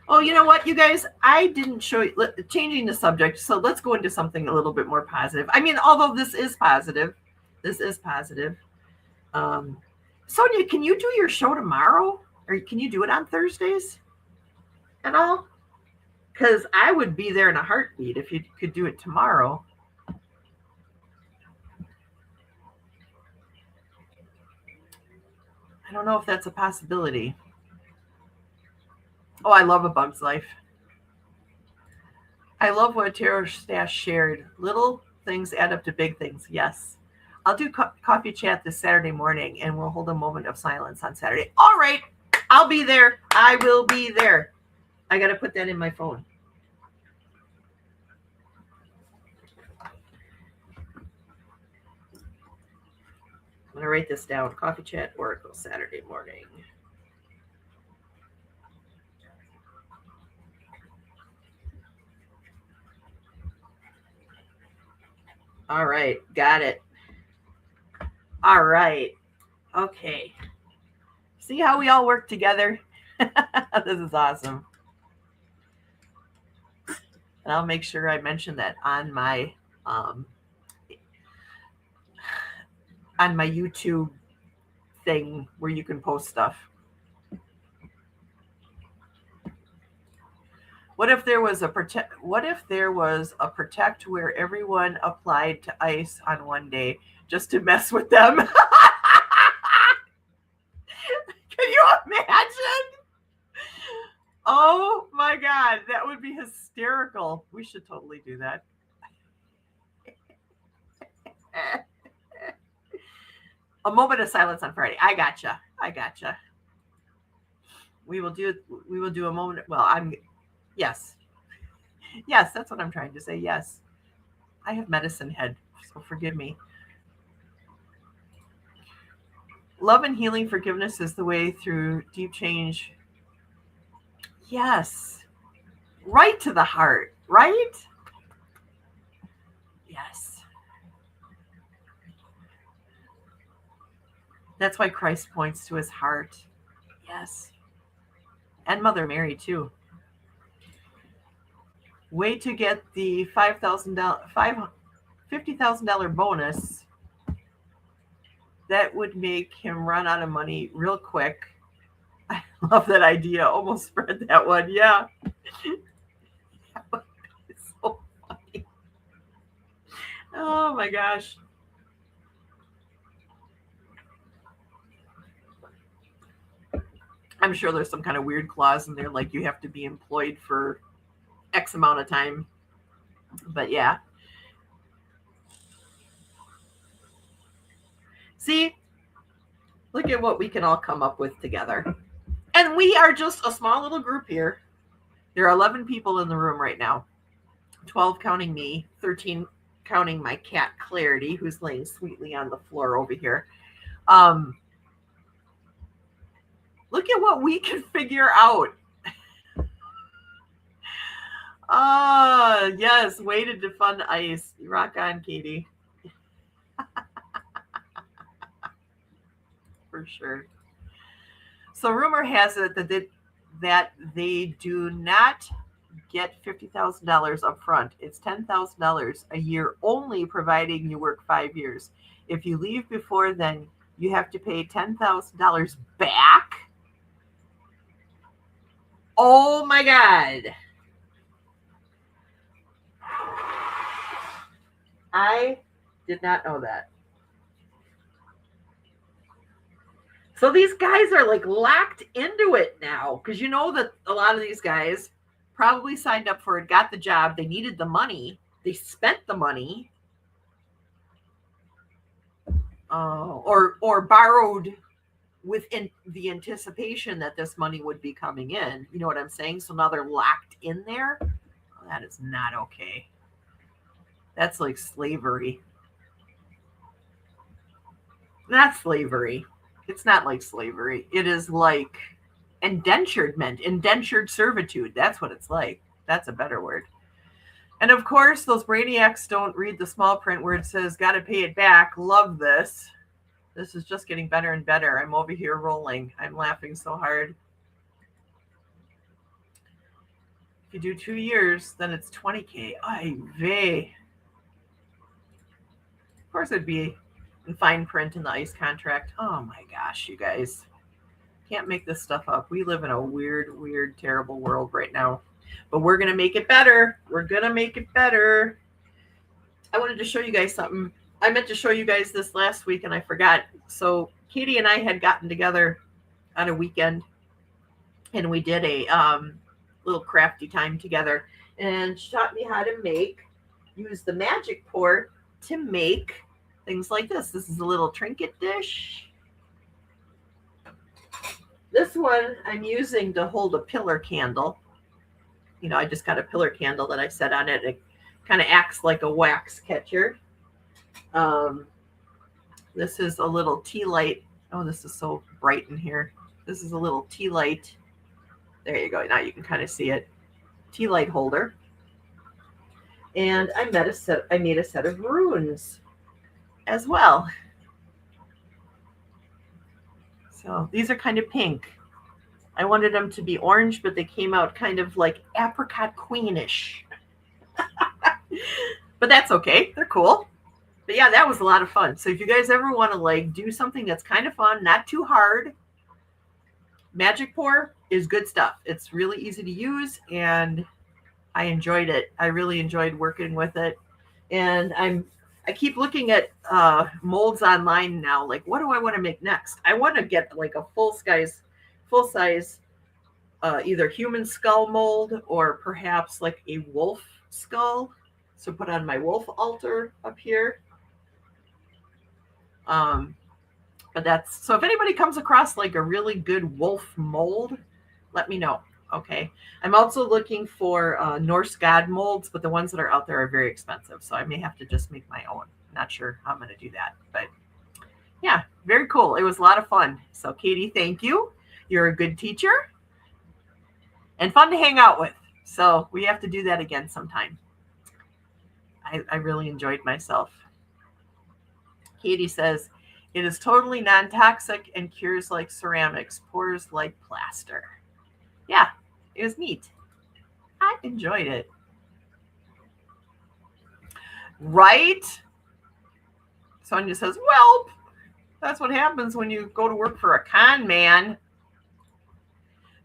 Oh, you know what, you guys? I didn't show you, changing the subject, so let's go into something a little bit more positive. I mean, although this is positive. Sonia, can you do your show tomorrow? Or can you do it on Thursdays at all? Because I would be there in a heartbeat if you could do it tomorrow. I don't know if that's a possibility. Oh, I love A Bug's Life. I love what Tarot Stash shared. Little things add up to big things. Yes. I'll do coffee chat this Saturday morning, and we'll hold a moment of silence on Saturday. All right. I'll be there. I will be there. I got to put that in my phone. I'm going to write this down. Coffee chat, Oracle, Saturday morning. All right. Got it. All right. Okay. See how we all work together? This is awesome. And I'll make sure I mention that um, on my YouTube thing where you can post stuff. What if there was a protect? What if there was a protect where everyone applied to ICE on one day just to mess with them? Can you imagine? Oh my God, that would be hysterical. We should totally do that. A moment of silence on Friday. I gotcha. I gotcha. We will do. We will do a moment. Well, yes, yes. That's what I'm trying to say. Yes, I have medicine head, so forgive me. Love and healing forgiveness is the way through deep change. Yes, right to the heart. Right. Yes. That's why Christ points to his heart. Yes. And Mother Mary, too. Way to get the $50,000 bonus. That would make him run out of money real quick. I love that idea. Almost spread that one. Yeah. That would be so funny. Oh my gosh. I'm sure there's some kind of weird clause in there, like you have to be employed for X amount of time. But yeah. See, look at what we can all come up with together. And we are just a small little group here. There are 11 people in the room right now, 12 counting me, 13 counting my cat Clarity, who's laying sweetly on the floor over here. Look at what we can figure out. Yes, way to defund ICE. Rock on, Katie. For sure. So rumor has it that they do not get $50,000 up front. It's $10,000 a year only, providing you work 5 years. If you leave before then, you have to pay $10,000 back. Oh my God. I did not know that. So these guys are like locked into it now, because you know that a lot of these guys probably signed up for it, got the job, they needed the money, they spent the money, or borrowed within the anticipation that this money would be coming in. You know what I'm saying? So now they're locked in there. Oh, that is not okay. That's like slavery. Not slavery. It's not like slavery. It is like indentured servitude. That's what it's like. That's a better word. And of course, those brainiacs don't read the small print where it says, gotta pay it back. Love this. This is just getting better and better. I'm over here rolling. I'm laughing so hard. If you do 2 years, then it's 20K. Ay vey. Of course, it'd be in fine print in the ICE contract. Oh my gosh, you guys. Can't make this stuff up. We live in a weird, weird, terrible world right now. But we're going to make it better. We're going to make it better. I wanted to show you guys something. I meant to show you guys this last week and I forgot. So Katie and I had gotten together on a weekend and we did a little crafty time together. And she taught me how to use the magic pour to make things like this. This is a little trinket dish. This one I'm using to hold a pillar candle. You know, I just got a pillar candle that I set on it. It kind of acts like a wax catcher. This is a little tea light. Oh, this is so bright in here. This is a little tea light. There you go. Now you can kind of see it. Tea light holder. And I made a set of runes as well. So these are kind of pink. I wanted them to be orange, but they came out kind of like apricot queenish. But that's okay. They're cool. But yeah, that was a lot of fun. So if you guys ever want to like do something that's kind of fun, not too hard, Magic Pour is good stuff. It's really easy to use, and I enjoyed it. I really enjoyed working with it. And I keep looking at molds online now. Like, what do I want to make next? I want to get like a full size either human skull mold or perhaps like a wolf skull. So put on my wolf altar up here. But that's, so if anybody comes across like a really good wolf mold, let me know. Okay. I'm also looking for Norse god molds, but the ones that are out there are very expensive. So I may have to just make my own. Not sure how I'm going to do that, but yeah, very cool. It was a lot of fun. So Katie, thank you. You're a good teacher and fun to hang out with. So we have to do that again sometime. I really enjoyed myself. Katie says, it is totally non-toxic and cures like ceramics, pours like plaster. Yeah, it was neat. I enjoyed it. Right? Sonia says, well, that's what happens when you go to work for a con man.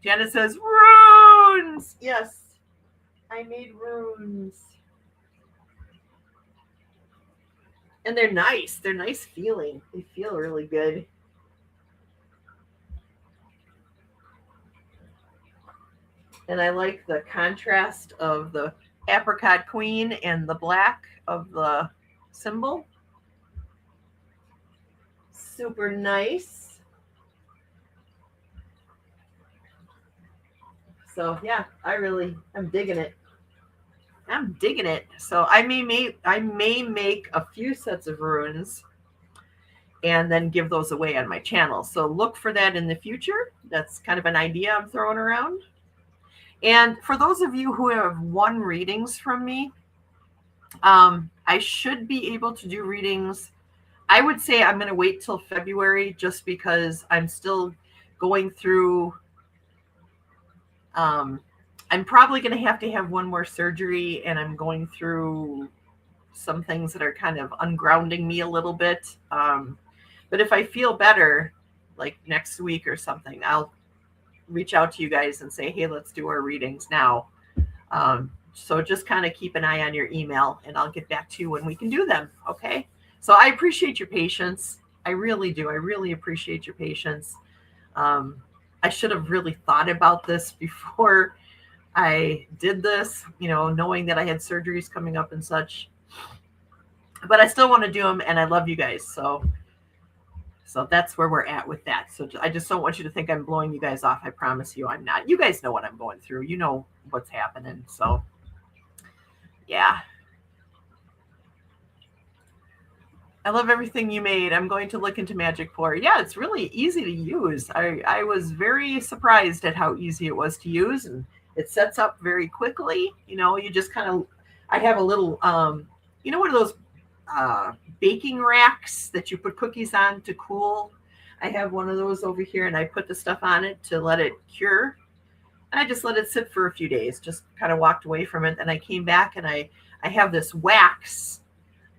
Janet says, runes. Yes, I made runes. And they're nice. They're nice feeling. They feel really good. And I like the contrast of the apricot queen and the black of the symbol. Super nice. So yeah, I'm digging it. I'm digging it. So I may make a few sets of runes and then give those away on my channel. So look for that in the future. That's kind of an idea I'm throwing around. And for those of you who have won readings from me, I should be able to do readings. I would say I'm going to wait till February just because I'm still going through. I'm probably going to have one more surgery, and I'm going through some things that are kind of ungrounding me a little bit. But if I feel better, like next week or something, I'll reach out to you guys and say, hey, let's do our readings now. So just kind of keep an eye on your email, and I'll get back to you when we can do them. Okay. So I appreciate your patience. I really do. I really appreciate your patience. I should have really thought about this before I did this, knowing that I had surgeries coming up and such. But I still want to do them, and I love you guys. So that's where we're at with that. So I just don't want you to think I'm blowing you guys off. I promise you I'm not. You guys know what I'm going through. You know what's happening. So, yeah. I love everything you made. I'm going to look into Magic Pour. Yeah, it's really easy to use. I was very surprised at how easy it was to use, and it sets up very quickly. You just kind of, I have a little, one of those baking racks that you put cookies on to cool. I have one of those over here, and I put the stuff on it to let it cure. And I just let it sit for a few days, just kind of walked away from it. And I came back, and I have this wax,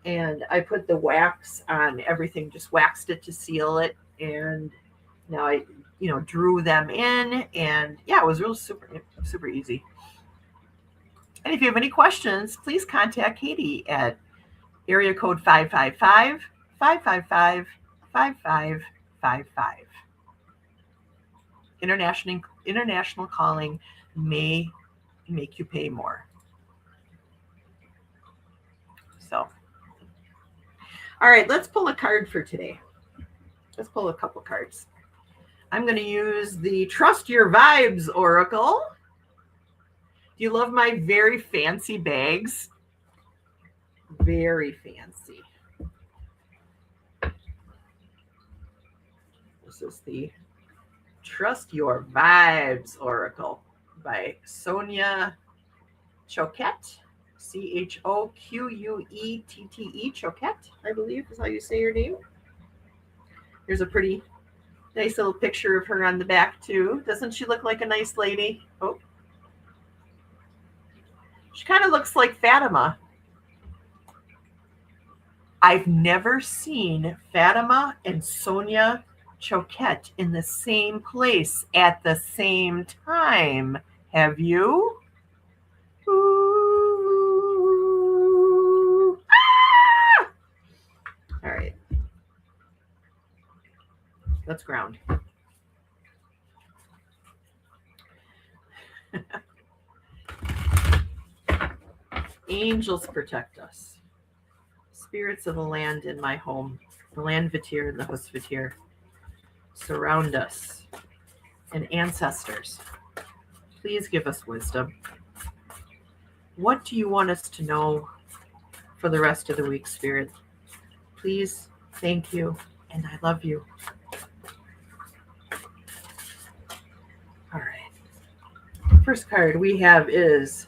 and I put the wax on everything, just waxed it to seal it. And now I, drew them in, and yeah, it was real super, super easy. And if you have any questions, please contact Katie at area code 555-555-5555. International calling may make you pay more. So, all right, let's pull a card for today. Let's pull a couple cards. I'm going to use the Trust Your Vibes Oracle. Do you love my very fancy bags? Very fancy. This is the Trust Your Vibes Oracle by Sonia Choquette. Choquette, Choquette, I believe is how you say your name. There's a pretty nice little picture of her on the back too. Doesn't she look like a nice lady? Oh, she kind of looks like Fatima. I've never seen Fatima and Sonia Choquette in the same place at the same time. Have you? Ooh. Ah! All right. Let's ground. Angels protect us. Spirits of the land in my home, the land vitir and the host vitir, surround us. And ancestors, please give us wisdom. What do you want us to know for the rest of the week, Spirit? Please, thank you, and I love you. All right. First card we have is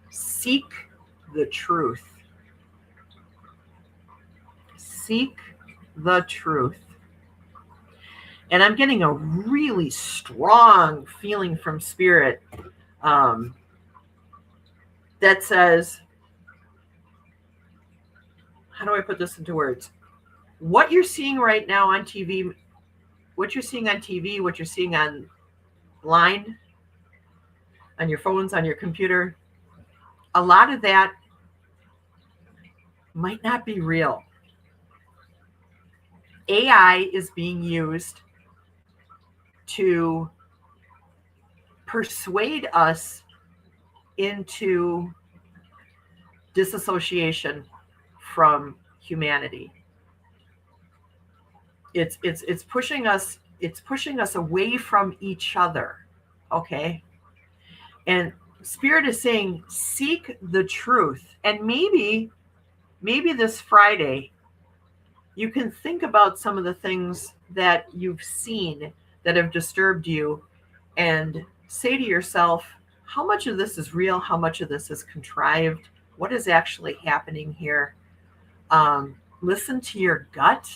Seek the Truth. Seek the truth. And I'm getting a really strong feeling from Spirit that says, how do I put this into words? What you're seeing right now on TV, what you're seeing online, on your phones, on your computer, a lot of that might not be real. AI is being used to persuade us into disassociation from humanity. It's pushing us away from each other. Okay? And Spirit is saying, seek the truth. And maybe this Friday, you can think about some of the things that you've seen that have disturbed you and say to yourself, how much of this is real? How much of this is contrived? What is actually happening here? Listen to your gut.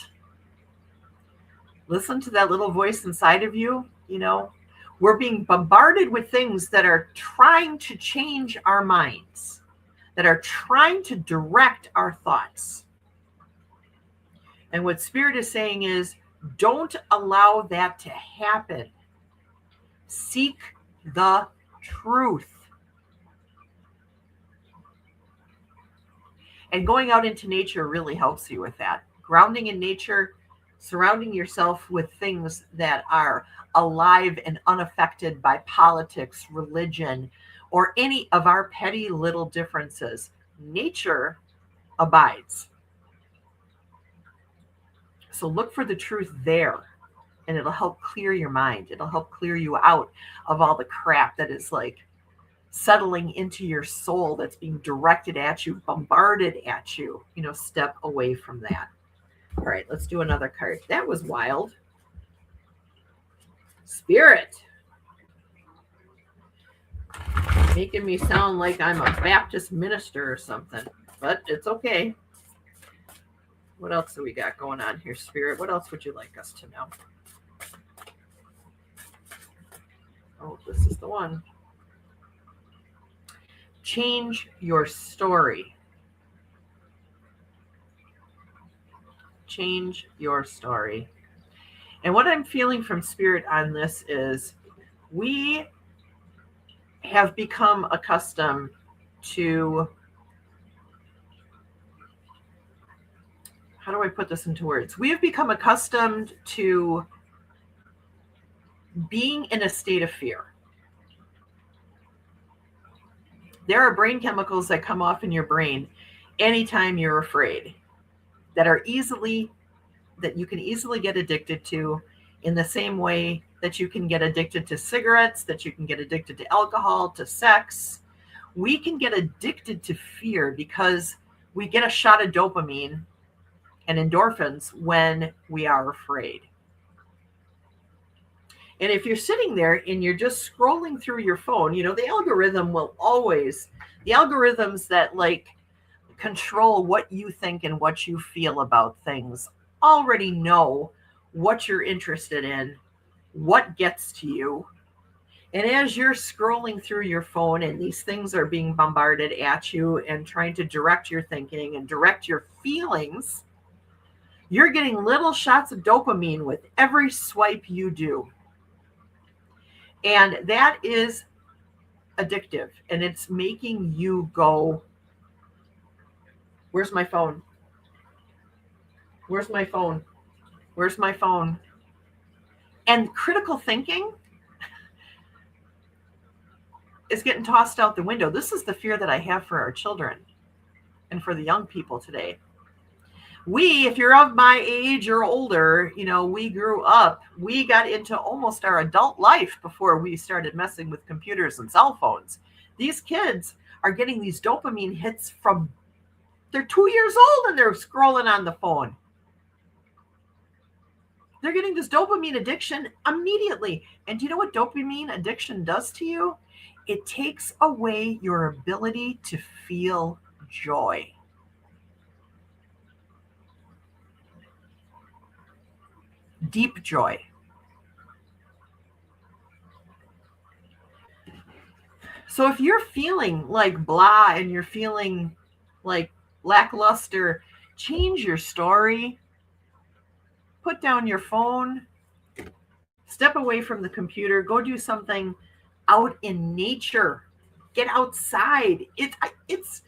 Listen to that little voice inside of you. You know, we're being bombarded with things that are trying to change our minds, that are trying to direct our thoughts. And what Spirit is saying is, don't allow that to happen. Seek the truth. And going out into nature really helps you with that. Grounding in nature, surrounding yourself with things that are alive and unaffected by politics, religion, or any of our petty little differences. Nature abides. So look for the truth there, and it'll help clear your mind. It'll help clear you out of all the crap that is like settling into your soul that's being directed at you, bombarded at you. You know, step away from that. All right, let's do another card. That was wild. Spirit. Making me sound like I'm a Baptist minister or something, but it's okay. What else do we got going on here, Spirit? What else would you like us to know? Oh, this is the one. Change your story. Change your story. And what I'm feeling from Spirit on this is we have become accustomed to, how do I put this into words? We have become accustomed to being in a state of fear. There are brain chemicals that come off in your brain anytime you're afraid that you can easily get addicted to, in the same way that you can get addicted to cigarettes, that you can get addicted to alcohol, to sex. We can get addicted to fear because we get a shot of dopamine and endorphins when we are afraid. And if you're sitting there and you're just scrolling through your phone, you know, the algorithm will always, the algorithms that like control what you think and what you feel about things already know what you're interested in, what gets to you. And as you're scrolling through your phone and these things are being bombarded at you and trying to direct your thinking and direct your feelings, you're getting little shots of dopamine with every swipe you do. And that is addictive. And it's making you go, where's my phone? Where's my phone? Where's my phone? And critical thinking is getting tossed out the window. This is the fear that I have for our children and for the young people today. We, if you're of my age or older, you know, we grew up, we got into almost our adult life before we started messing with computers and cell phones. These kids are getting these dopamine hits from, they're 2 years old and they're scrolling on the phone. They're getting this dopamine addiction immediately. And do you know what dopamine addiction does to you? It takes away your ability to feel joy. Deep joy. So if you're feeling like blah and you're feeling like lackluster, change your story. Put down your phone. Step away from the computer. Go do something out in nature. Get outside. It's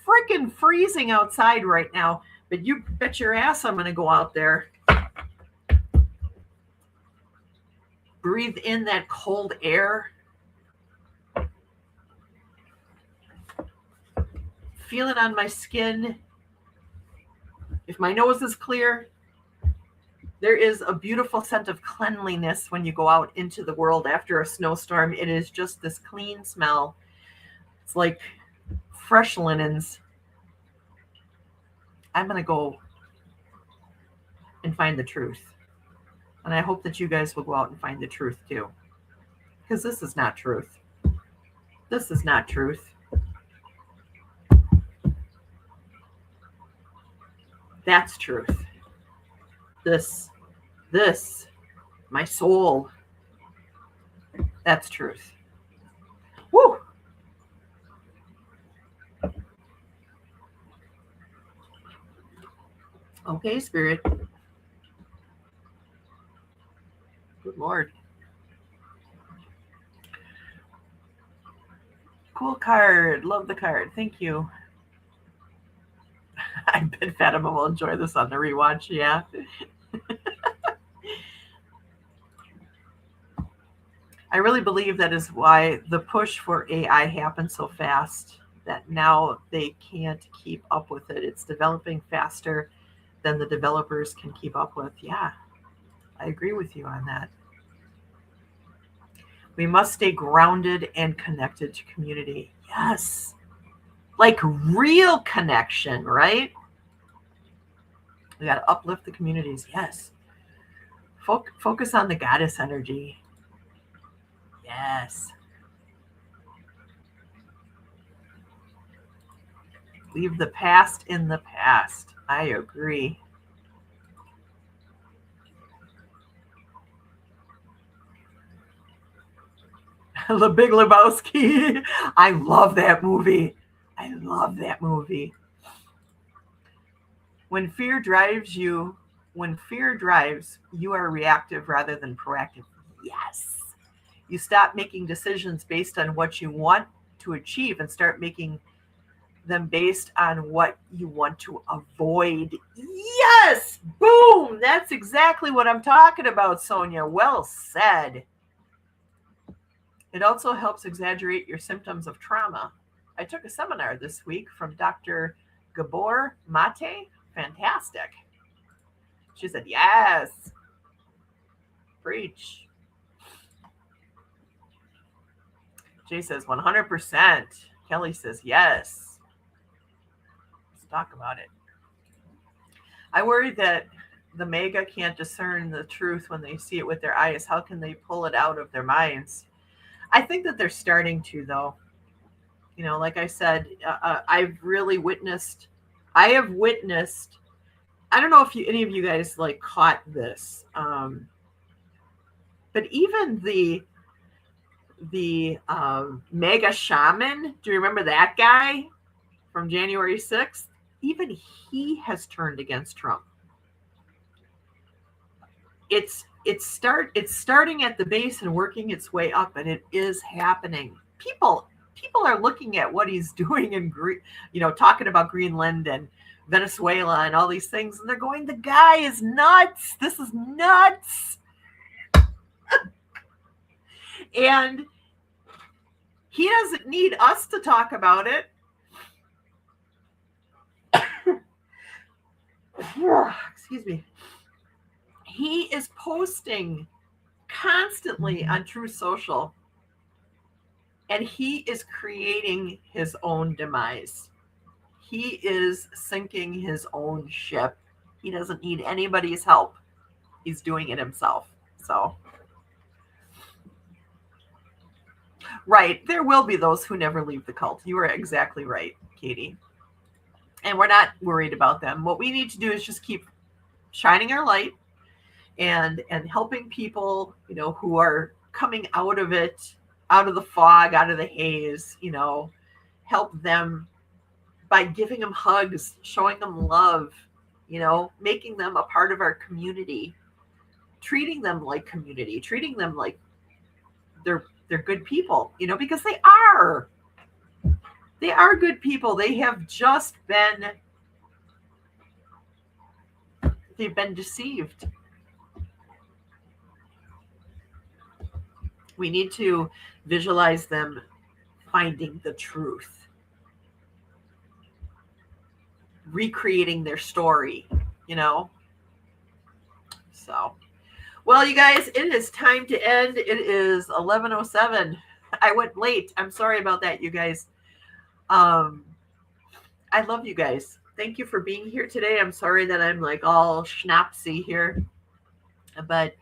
freaking freezing outside right now, but you bet your ass I'm going to go out there. Breathe in that cold air. Feel it on my skin. If my nose is clear, there is a beautiful scent of cleanliness when you go out into the world after a snowstorm. It is just this clean smell. It's like fresh linens. I'm going to go and find the truth. And I hope that you guys will go out and find the truth too. Because this is not truth. This is not truth. That's truth. This, my soul, that's truth. Woo! Okay, Spirit. Good Lord. Cool card. Love the card. Thank you. I bet Fatima will enjoy this on the rewatch. Yeah. I really believe that is why the push for AI happened so fast, that now they can't keep up with it. It's developing faster than the developers can keep up with. Yeah, I agree with you on that. We must stay grounded and connected to community. Yes. Like real connection, right? We got to uplift the communities. Yes. Focus on the goddess energy. Yes. Leave the past in the past. I agree. The Big Lebowski. I love that movie. I love that movie. When fear drives, you are reactive rather than proactive. Yes. You stop making decisions based on what you want to achieve and start making them based on what you want to avoid. Yes! Boom! That's exactly what I'm talking about, Sonia. Well said. It also helps exaggerate your symptoms of trauma. I took a seminar this week from Dr. Gabor Mate. Fantastic. She said, yes. Preach. Jay says 100%. Kelly says yes. Let's talk about it. I worry that the mega can't discern the truth when they see it with their eyes, how can they pull it out of their minds? I think that they're starting to, though. You know, like I said, I've really witnessed. I have witnessed. I don't know if any of you guys like caught this, but even the mega shaman. Do you remember that guy from January 6th? Even he has turned against Trump. It's starting at the base and working its way up, and it is happening. People are looking at what he's doing in talking about Greenland and Venezuela and all these things, and they're going, the guy is nuts. This is nuts. And he doesn't need us to talk about it. Excuse me. He is posting constantly on True Social, and he is creating his own demise. He is sinking his own ship. He doesn't need anybody's help. He's doing it himself. So, right, there will be those who never leave the cult. You are exactly right, Katie. And we're not worried about them. What we need to do is just keep shining our light and helping people, who are coming out of it, out of the fog, out of the haze, help them by giving them hugs, showing them love, making them a part of our community, treating them like community, treating them like they're good people, because they are. They are good people. They have just they've been deceived. We need to visualize them finding the truth, recreating their story, So, well, you guys, it is time to end. It is 11:07. I went late. I'm sorry about that, you guys. I love you guys. Thank you for being here today. I'm sorry that I'm like all schnapsy here, but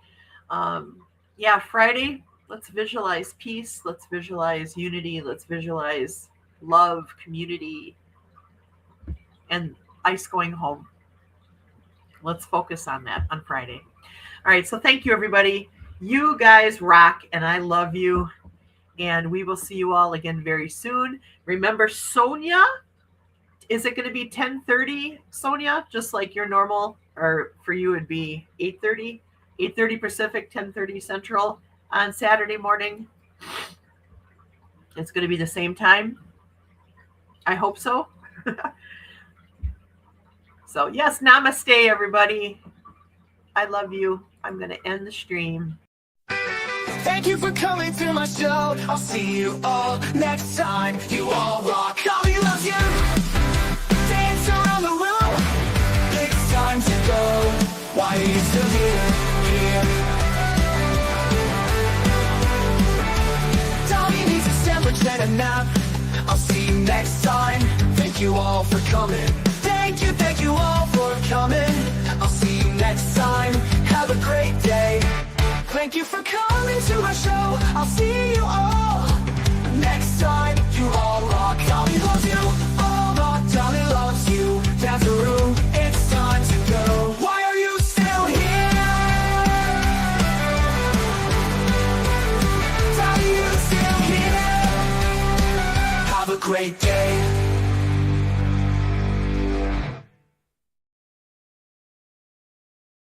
yeah, Friday, let's visualize peace. Let's visualize unity. Let's visualize love, community, and ICE going home. Let's focus on that on Friday. All right. So thank you, everybody. You guys rock, and I love you. And we will see you all again very soon. Remember, Sonia, is it going to be 10:30, Sonia? Just like your normal, or for you it would be 8:30? 8:30 Pacific, 10:30 Central on Saturday morning. It's going to be the same time. I hope so. So, yes, namaste, everybody. I love you. I'm going to end the stream. Thank you for coming to my show. I'll see you all next time. You all rock. Dali loves you. Dance around the room. It's time to go. Why are you still here? Dali needs a sandwich and a nap. I'll see you next time. Thank you all for coming. Thank you all for coming. I'll see you next time. Have a great day. Thank you for coming to my show. I'll see you all next time.